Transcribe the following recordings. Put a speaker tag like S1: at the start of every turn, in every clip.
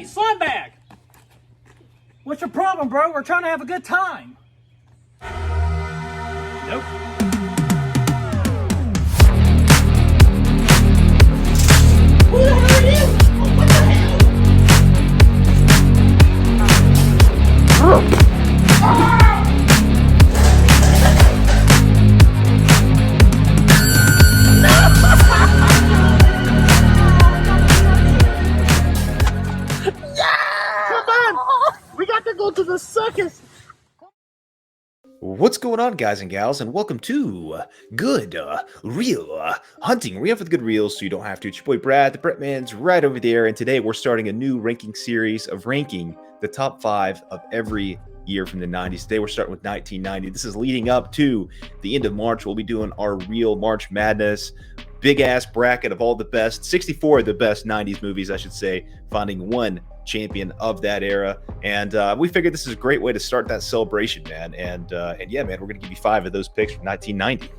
S1: slime bag! What's your problem, bro? We're trying to have a good time. Nope. Who the hell are you? What the hell? To the circus.
S2: What's going on, guys and gals, and welcome to Good Real Hunting. We have with good reels, so you don't have to. It's your boy Brad. The Bretman's right over there, and today we're starting a new ranking series of ranking the top 5 of every year from the 90s. Today we're starting with 1990. This is leading up to the end of March. We'll be doing our real March Madness big ass bracket of all the best 64 of the best 90s movies, I should say, finding one champion of that era. And we figured this is a great way to start that celebration, man. And yeah, man, we're gonna give you 5 of those picks from 1990.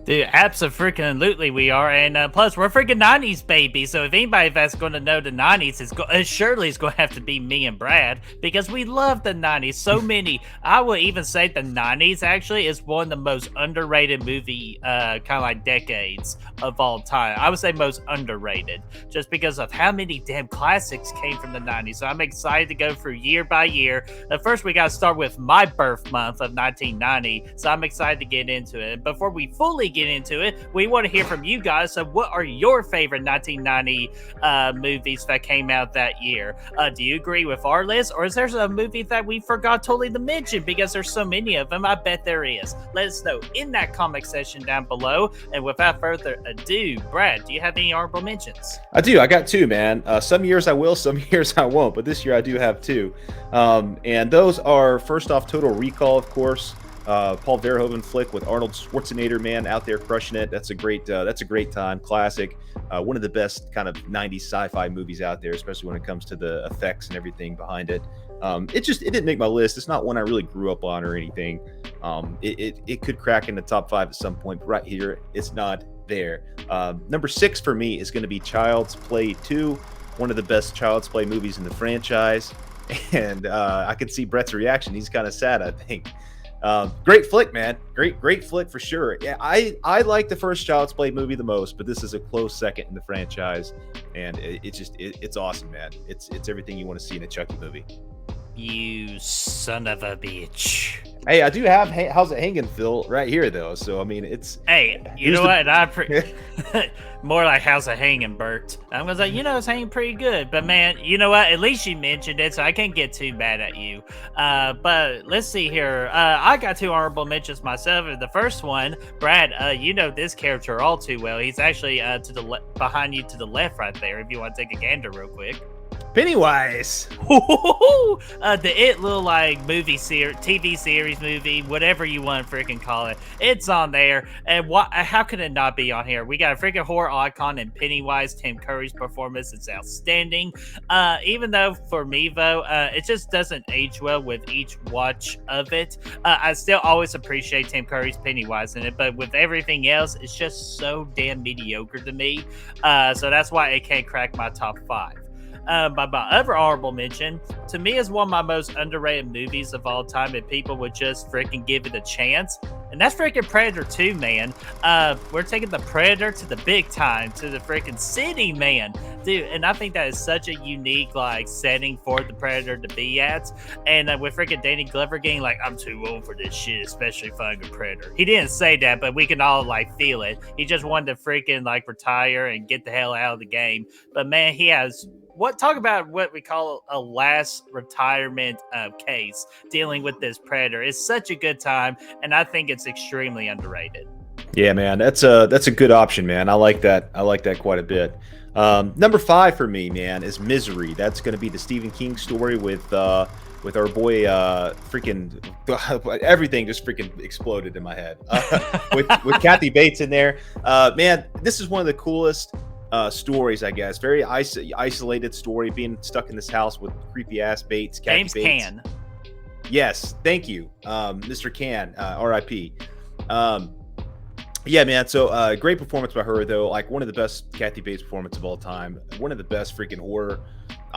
S3: Dude, absolutely we are, and plus we're freaking 90s baby. So if anybody that's going to know the 90s is surely is going to have to be me and Brad, because we love the 90s. So many, I would even say the 90s actually is one of the most underrated movie kind of like decades of all time. I would say most underrated, just because of how many damn classics came from the 90s. So I'm excited to go through year by year. First, we got to start with my birth month of 1990. So I'm excited to get into it. Before we fully get into it, we want to hear from you guys. So what are your favorite 1990 movies that came out that year? Do you agree with our list, or is there a movie that we forgot totally to mention? Because there's so many of them. I bet there is. Let us know in that comment section down below. And without further ado, Brad, do you have any honorable mentions?
S2: I do. I got 2, man. Some years I will, some years I won't, but this year I do have 2. And those are, first off, Total Recall, of course. Paul Verhoeven flick with Arnold Schwarzenegger, man, out there crushing it. That's a great time, classic. One of the best kind of 90s sci-fi movies out there, especially when it comes to the effects and everything behind it. It didn't make my list. It's not one I really grew up on or anything. It could crack in the top 5 at some point, but right here, it's not there. Number 6 for me is going to be Child's Play 2, one of the best Child's Play movies in the franchise. And I could see Brett's reaction. He's kind of sad, I think. Great flick, man. Great flick for sure. Yeah, I like the first Child's Play movie the most, but this is a close second in the franchise, and it's awesome, man. It's everything you want to see in a Chucky movie.
S3: You son of a bitch.
S2: Hey, I do have How's It Hanging, Phil, right here though. So I mean, it's
S3: hey, you know what? More like How's It Hanging, Bert. I'm gonna say, it's hanging pretty good. But man, you know what? At least you mentioned it, so I can't get too mad at you. But let's see here. I got 2 honorable mentions myself. The first one, Brad, you know this character all too well. He's actually to the behind you to the left right there. If you want to take a gander real quick.
S2: Pennywise.
S3: The It little like movie series, TV series movie, whatever you want to freaking call it. It's on there. And how could it not be on here? We got a freaking horror icon in Pennywise. Tim Curry's performance is outstanding. Even though for me though, it just doesn't age well with each watch of it. I still always appreciate Tim Curry's Pennywise in it, but with everything else, it's just so damn mediocre to me. So that's why it can't crack my top 5. My other honorable mention, to me, is one of my most underrated movies of all time, and people would just freaking give it a chance. And that's freaking Predator 2, man. We're taking the Predator to the big time, to the freaking city, man. Dude, and I think that is such a unique, like, setting for the Predator to be at. And with freaking Danny Glover getting like, I'm too old for this shit, especially finding a Predator. He didn't say that, but we can all, like, feel it. He just wanted to freaking, like, retire and get the hell out of the game. But, man, he has... Talk about what we call a last retirement case dealing with this Predator. It's such a good time, and I think it's extremely underrated.
S2: Yeah, man, that's a good option, man. I like that quite a bit. Number 5 for me, man, is Misery. That's going to be the Stephen King story with our boy, freaking everything just freaking exploded in my head with Kathy Bates in there. Man, this is one of the coolest stories, I guess. Very isolated story, being stuck in this house with creepy ass Bates.
S3: James
S2: Bates.
S3: Caan.
S2: Yes, thank you, Mr. Caan, R.I.P. Yeah, man. So great performance by her, though. Like one of the best Kathy Bates performance of all time. One of the best freaking horror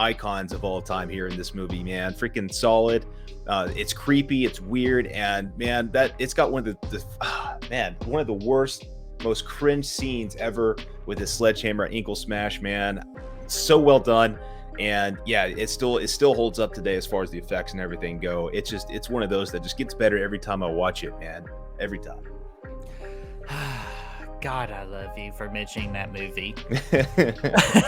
S2: icons of all time here in this movie, man. Freaking solid. It's creepy, it's weird, and man, that it's got one of one of the worst, most cringe scenes ever with his sledgehammer ankle smash, man. So well done. And yeah, it still holds up today as far as the effects and everything go. It's one of those that just gets better every time I watch it, man. Every time.
S3: God, I love you for mentioning that movie.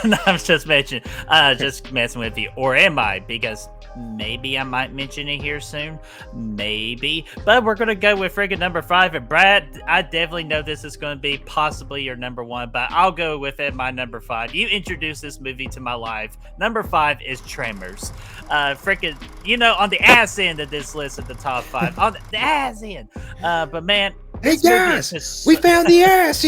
S3: No, I'm just messing with you. Or am I? Because maybe I might mention it here soon. Maybe. But we're going to go with friggin' number 5. And Brad, I definitely know this is going to be possibly your number 1, but I'll go with it, my number 5. You introduced this movie to my life. Number 5 is Tremors. Freaking, on the ass end of this list of the top 5. On the ass end. But man,
S2: hey guys, we found the ass.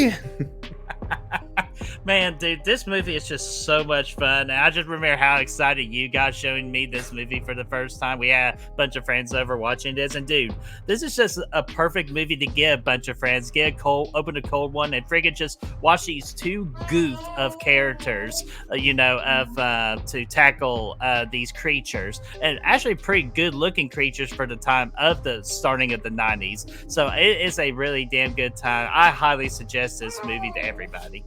S3: Man, dude, this movie is just so much fun. And I just remember how excited you got showing me this movie for the first time. We had a bunch of friends over watching this, and dude, this is just a perfect movie to get a bunch of friends, open a cold one, and friggin' just watch these two goof of characters, to tackle these creatures, and actually pretty good looking creatures for the time of the starting of the 90s. So it is a really damn good time. I highly suggest this movie to everybody.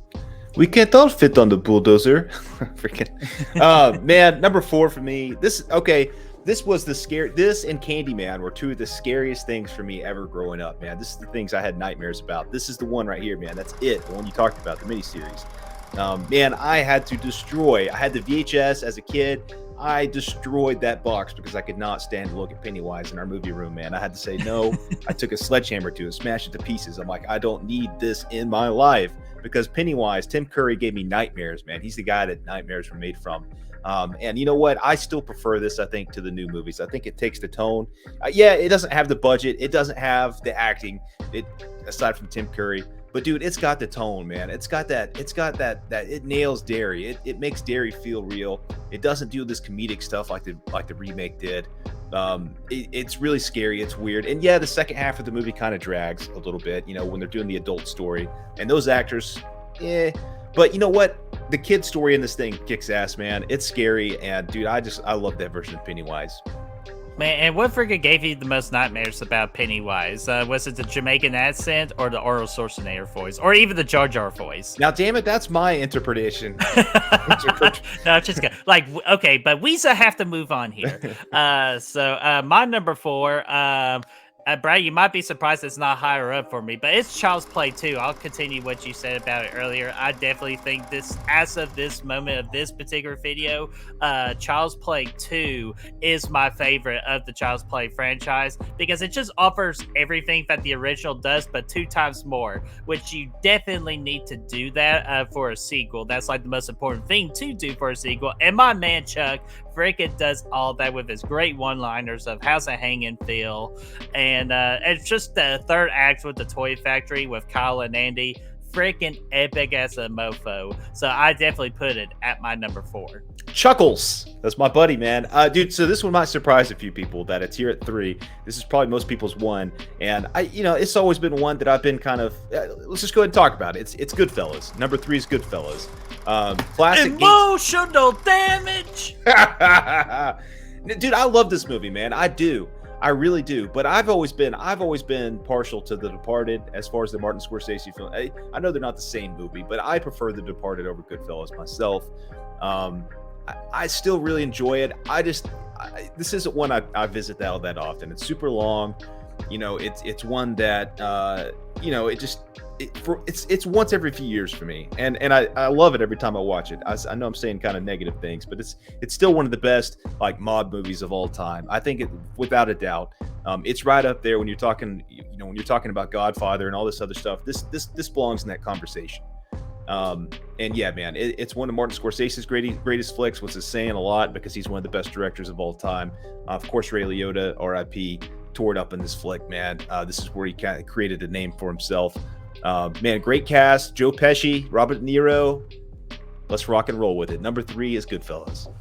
S2: We can't all fit on the bulldozer. Freaking. Man, number 4 for me. This was this and Candyman were two of the scariest things for me ever growing up, man. This is the things I had nightmares about. This is the one right here, man. That's it. The one you talked about, the miniseries. Man, I had the VHS as a kid. I destroyed that box because I could not stand to look at Pennywise in our movie room, man. I had to say no. I took a sledgehammer to it, smashed it to pieces. I'm like, I don't need this in my life, because Pennywise, Tim Curry, gave me nightmares, man. He's the guy that nightmares were made from. And you know what? I still prefer this, I think, to the new movies. I think it takes the tone. It doesn't have the budget. It doesn't have the acting, aside from Tim Curry. But dude, it's got the tone, man. It's got that it nails Derry. It makes Derry feel real. It doesn't do this comedic stuff like the remake did. It's really scary. It's weird. And yeah, the second half of the movie kind of drags a little bit, when they're doing the adult story. And those actors, but you know what? The kid story in this thing kicks ass, man. It's scary, and dude, I love that version of Pennywise.
S3: Man, and what friggin' gave you the most nightmares about Pennywise? Was it the Jamaican accent or the Arnold Schwarzenegger voice? Or even the Jar Jar voice?
S2: Now, damn it, that's my interpretation.
S3: No, just okay, but we have to move on here. So my number 4, Brad, you might be surprised it's not higher up for me, but it's Child's Play 2. I'll continue what you said about it earlier. I definitely think this, as of this moment of this particular video, Child's Play 2 is my favorite of the Child's Play franchise, because it just offers everything that the original does, but 2 times more, which you definitely need to do that for a sequel. That's like the most important thing to do for a sequel. And my man Chuck freaking does all that with his great one-liners of how's it hanging feel, and it's just the third act with the toy factory with Kyle and Andy, freaking epic as a mofo. So I definitely put it at my number 4.
S2: Chuckles, that's my buddy, man. Dude, so this one might surprise a few people that it's here at 3. This is probably most people's 1, and it's always been one that I've been kind of. Let's just go ahead and talk about it. It's Goodfellas. Number 3 is Goodfellas. Classic
S3: emotional damage.
S2: Dude, I love this movie, man. I really do. But I've always been partial to The Departed as far as the Martin Scorsese film. I know they're not the same movie, but I prefer The Departed over Goodfellas myself. I still really enjoy it. This isn't one I visit that often. It's super long. It's one that it's once every few years for me, and I love it every time I watch it. I know I'm saying kind of negative things, but it's still one of the best like mob movies of all time. I think it, without a doubt, it's right up there when you're talking about Godfather and all this other stuff. This belongs in that conversation. And yeah, man, it's one of Martin Scorsese's greatest flicks, which is saying a lot because he's one of the best directors of all time. Of course, Ray Liotta, R.I.P., tore it up in this flick, man. This is where he kind of created a name for himself. Man, great cast. Joe Pesci, Robert De Niro. Let's rock and roll with it. Number 3 is Goodfellas.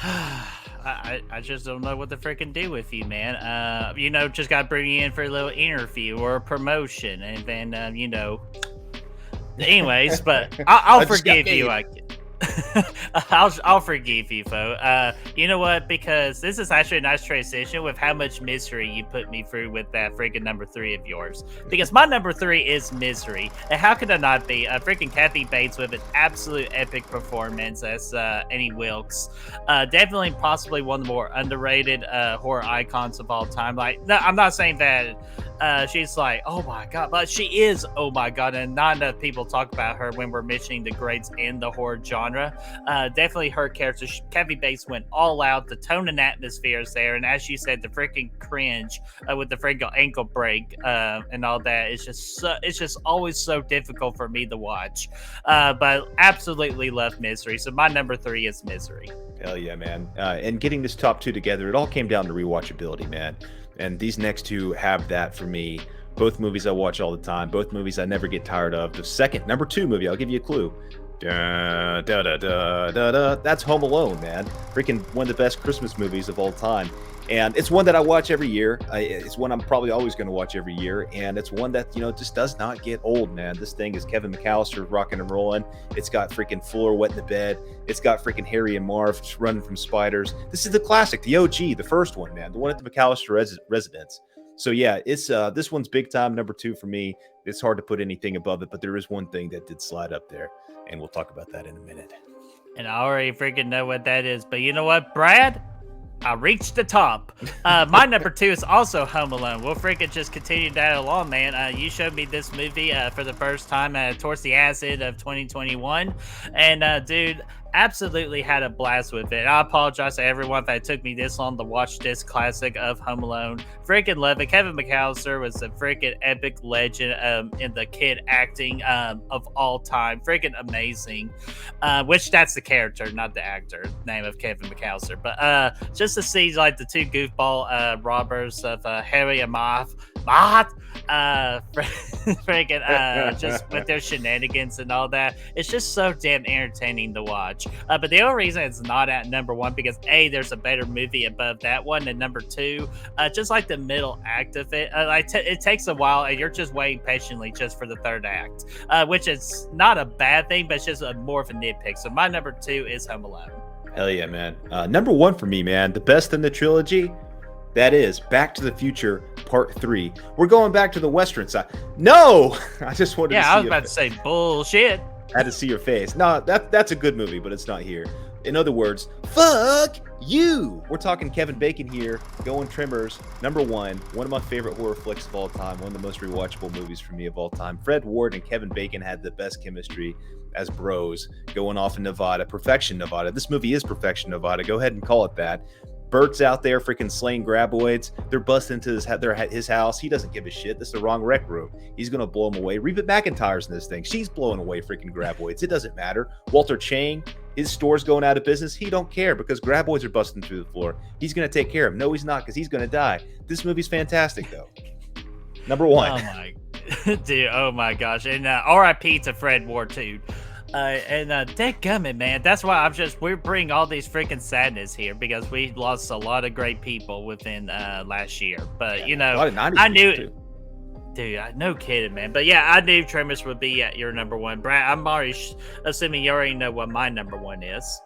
S3: I just don't know what to freaking do with you, man. Just got to bring you in for a little interview or a promotion, and then, Anyways, but I'll forgive you. I'll forgive you, Fo. You know what? Because this is actually a nice transition with how much misery you put me through with that freaking number 3 of yours. Because my number 3 is Misery, and how could it not be? Freaking Kathy Bates with an absolute epic performance as Annie Wilkes. Definitely, possibly one of the more underrated horror icons of all time. Like, no, I'm not saying that. She's like, oh my god, but she is, oh my god, and not enough people talk about her when we're mentioning the greats in the horror genre. Definitely her character, Kathy Bates went all out. The tone and atmosphere is there, and as you said, the freaking cringe with the freaking ankle break and all that. It's just always so difficult for me to watch. But absolutely love Misery. So my number 3 is Misery.
S2: Hell yeah, man. And getting this top 2 together, it all came down to rewatchability, man. And these next 2 have that for me. Both movies I watch all the time. Both movies I never get tired of. The second, number 2 movie, I'll give you a clue. Da, da, da, da, da, da. That's Home Alone, man. Freaking one of the best Christmas movies of all time. And it's one that I watch every year. It's one I'm probably always going to watch every year. And it's one that, just does not get old, man. This thing is Kevin McAllister rocking and rolling. It's got freaking Fuller wet in the bed. It's got freaking Harry and Marv running from spiders. This is the classic, the OG, the first one, man. The one at the McAllister residence. So yeah, it's this one's big time, number 2 for me. It's hard to put anything above it, but there is one thing that did slide up there. And we'll talk about that in a minute.
S3: And I already freaking know what that is. But you know what, Brad? I reached the top. My number 2 is also Home Alone. We'll freaking just continue that along, man. You showed me this movie for the first time towards the end of 2021. And, dude, absolutely had a blast with it. I apologize to everyone that it took me this long to watch this classic of Home Alone. Freaking love it. Kevin McAllister was a freaking epic legend in the kid acting of all time. Freaking amazing. Which that's the character, not the actor. Name of Kevin McAllister. But just to see like the 2 goofball robbers of Harry and Marv, freaking just with their shenanigans and all that. It's just so damn entertaining to watch. But the only reason it's not at number 1 because A, there's a better movie above that one, and number 2, just like the middle act of it, it takes a while, and you're just waiting patiently just for the third act, which is not a bad thing, but it's just more of a nitpick. So my number 2 is Home Alone.
S2: Hell yeah, man. Number 1 for me, man. The best in the trilogy. That is Back to the Future Part 3. We're going back to the Western side. No! I just wanted to see
S3: I was about to say bullshit.
S2: I had to see your face. No, that's a good movie, but it's not here. In other words, fuck you! We're talking Kevin Bacon here, going Tremors, number 1 of my favorite horror flicks of all time, one of the most rewatchable movies for me of all time. Fred Ward and Kevin Bacon had the best chemistry as bros, going off in Nevada. Perfection, Nevada. This movie is Perfection, Nevada. Go ahead and call it that. Bert's out there freaking slaying graboids. They're busting into his house. He doesn't give a shit. This is the wrong rec room. He's going to blow them away. Reba McEntire's in this thing. She's blowing away freaking graboids. It doesn't matter. Walter Chang, his store's going out of business. He don't care because graboids are busting through the floor. He's going to take care of him. No, he's not because he's going to die. This movie's fantastic, though. Number 1.
S3: Oh, my. Dude, oh, my gosh. And R.I.P. to Fred Ward, too. Dadgummit, man. That's why we're bringing all these freaking sadness here because we lost a lot of great people within last year. But
S2: a lot of
S3: I knew
S2: too.
S3: Dude, no kidding, man. But yeah, I knew Tremors would be at your number 1. Brad, I'm already assuming you already know what my number 1 is.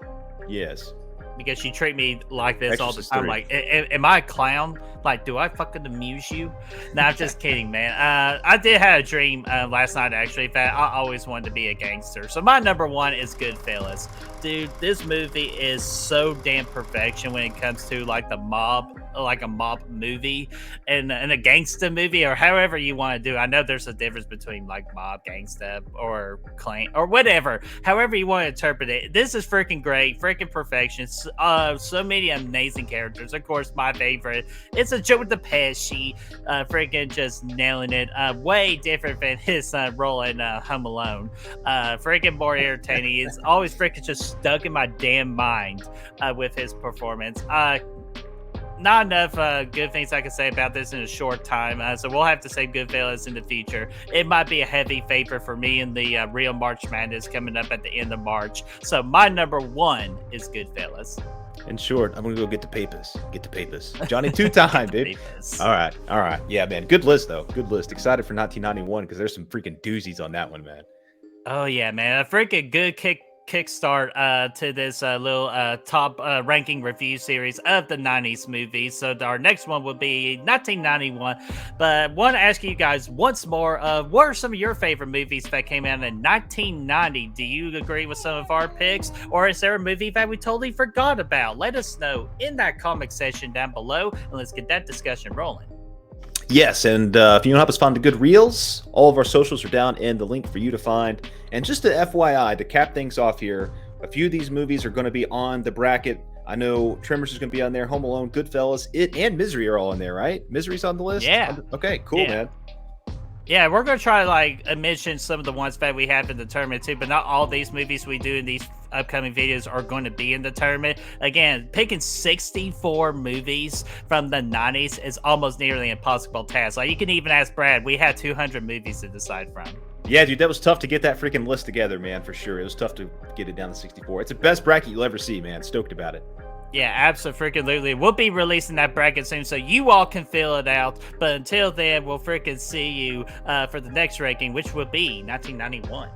S2: Yes.
S3: Because you treat me like this
S2: Exorcist
S3: all the time.
S2: 3.
S3: Like, am I a clown? Like, do I fucking amuse you? Nah, I'm just kidding, man. I did have a dream last night, actually, that I always wanted to be a gangster. So my number 1 is Goodfellas. Dude, this movie is so damn perfection when it comes to, like, the mob, like a mob movie and a gangsta movie, or however you want to do. I know there's a difference between, like, mob, gangsta, or clan, or whatever. However you want to interpret it. This is freaking great. Freaking perfection. So many amazing characters. Of course, my favorite, it's a Joe Pesci, freaking just nailing it. Way different than his role in Home Alone. Freaking more entertaining. It's always freaking just stuck in my damn mind with his performance. Not enough good things I can say about this in a short time, so we'll have to say Goodfellas in the future. It might be a heavy favorite for me in the real March Madness coming up at the end of March. So my number 1 is Goodfellas.
S2: In short, I'm going to go get the papers. Get the papers. Johnny 2-time, dude. All right. Yeah, man. Good list, though. Good list. Excited for 1991 because there's some freaking doozies on that one, man.
S3: Oh, yeah, man. A freaking good kickstart to this little top ranking review series of the 90s movies. So our next one will be 1991. But want to ask you guys once more, what are some of your favorite movies that came out in 1990? Do you agree with some of our picks, or is there a movie that we totally forgot about? Let us know in that comment section down below, and let's get that discussion rolling.
S2: Yes, and if you want to help us find the good reels, all of our socials are down in the link for you to find. And just to FYI, to cap things off here, a few of these movies are going to be on the bracket. I know Tremors is going to be on there, Home Alone, Goodfellas, It, and Misery are all in there, right? Misery's on the list?
S3: Yeah.
S2: Okay, cool, man.
S3: Yeah, we're going to try to mention some of the ones that we have in the tournament too, but not all these movies we do in these upcoming videos are going to be in the tournament. Again, picking 64 movies from the 90s is almost nearly an impossible task. Like, you can even ask Brad, we had 200 movies to decide from.
S2: Yeah, dude, that was tough to get that freaking list together, man, for sure. It was tough to get it down to 64. It's the best bracket you'll ever see, man. Stoked about it.
S3: Yeah, absolutely. We'll be releasing that bracket soon, so you all can fill it out. But until then, we'll freaking see you for the next ranking, which will be 1991.